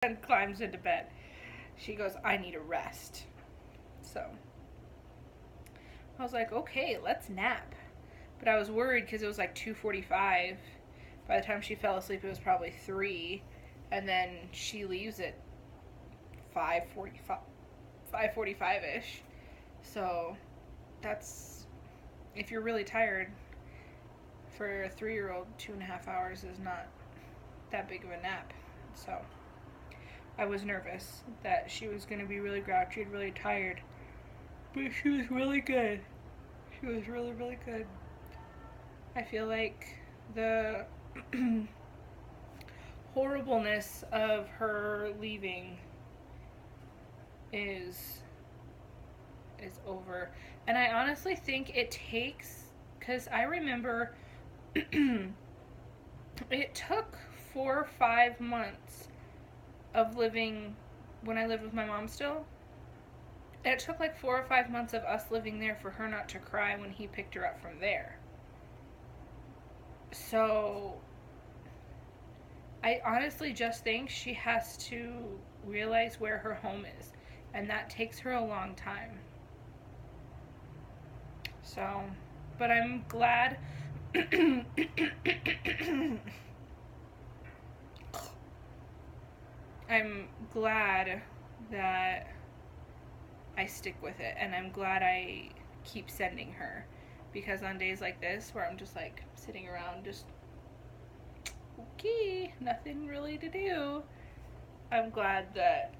and climbs into bed. She goes, I need a rest. So I was like, okay, let's nap. But I was worried because it was like 2:45. By the time she fell asleep, it was probably 3. And then she leaves at 5:45, 5:45ish. So that's, if you're really tired, for a 3-year-old, 2.5 hours is not that big of a nap. So I was nervous that she was going to be really grouchy and really tired. But she was really good. She was really, really good. I feel like the horribleness of her leaving is over. And I honestly think it takes, because I remember it took 4 or 5 months of living when I lived with my mom still. It took like 4 or 5 months of us living there for her not to cry when he picked her up from there. So I honestly just think she has to realize where her home is, and that takes her a long time. So, but I'm glad. I'm glad that I stick with it, and I'm glad I keep sending her, because on days like this where I'm just like sitting around just okay, nothing really to do, I'm glad that,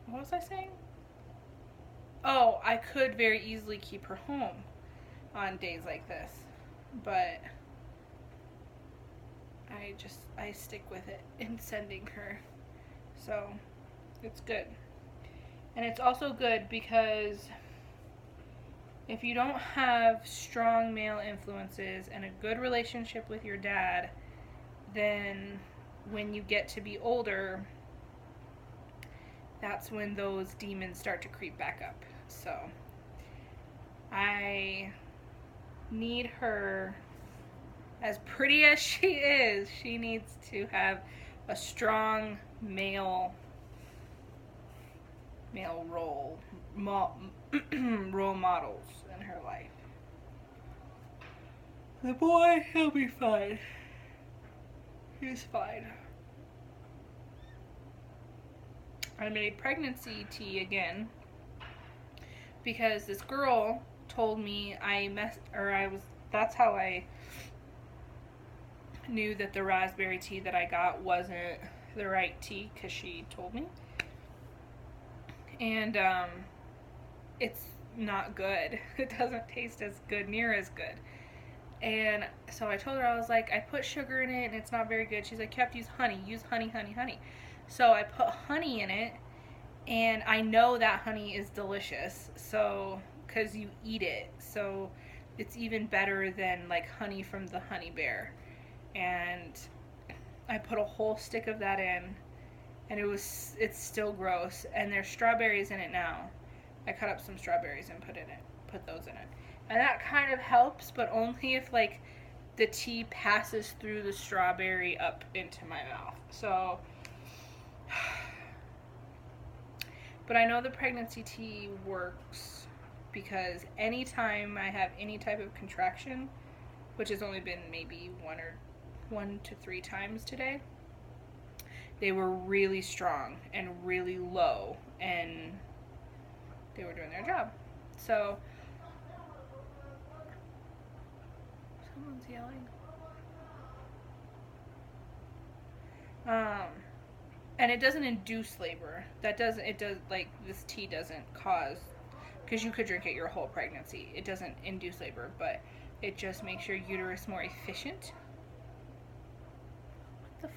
what was I saying? Oh, I could very easily keep her home on days like this, but I stick with it in sending her. So it's good. And it's also good because if you don't have strong male influences and a good relationship with your dad, then when you get to be older, that's when those demons start to creep back up. So I need her, as pretty as she is, she needs to have a strong male role role models in her life. The boy, he'll be fine. He's fine. I made pregnancy tea again because this girl told me that's how I knew that the raspberry tea that I got wasn't the right tea, because she told me. And it's not good. It doesn't taste as good, near as good. And so I told her, I was like, I put sugar in it and it's not very good. She's like, you have to use honey. Use honey, honey, honey. So I put honey in it, and I know that honey is delicious. So, because you eat it. So it's even better than like honey from the honey bear. And I put a whole stick of that in, and it's still gross. And there's strawberries in it now. I cut up some strawberries and put those in it. And that kind of helps, but only if like the tea passes through the strawberry up into my mouth. So, but I know the pregnancy tea works, because anytime I have any type of contraction, which has only been maybe 1 to 3 times today, they were really strong and really low, and they were doing their job. So someone's yelling. And it doesn't induce labor. It does, like, this tea doesn't cause, because you could drink it your whole pregnancy. It doesn't induce labor, but it just makes your uterus more efficient. What the fuck?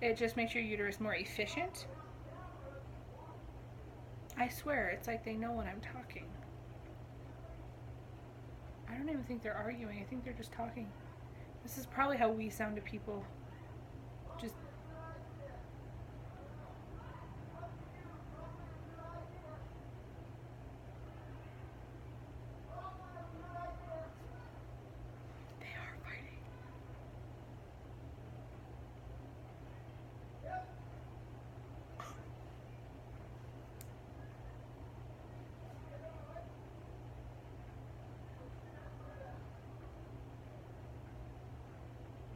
It just makes your uterus more efficient. I swear, it's like they know when I'm talking. I don't even think they're arguing. I think they're just talking. This is probably how we sound to people. Just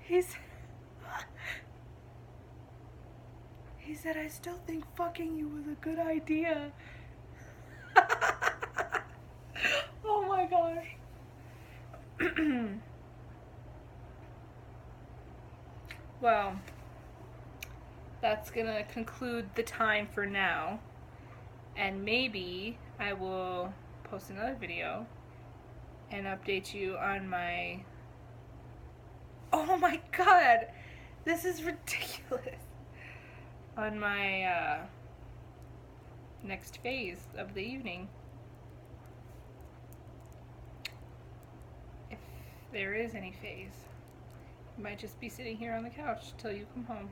He's he said, I still think fucking you was a good idea. Oh my gosh. Well, that's gonna conclude the time for now. And maybe I will post another video and update you on my... Oh my god! This is ridiculous. On my next phase of the evening. If there is any phase. I might just be sitting here on the couch till you come home.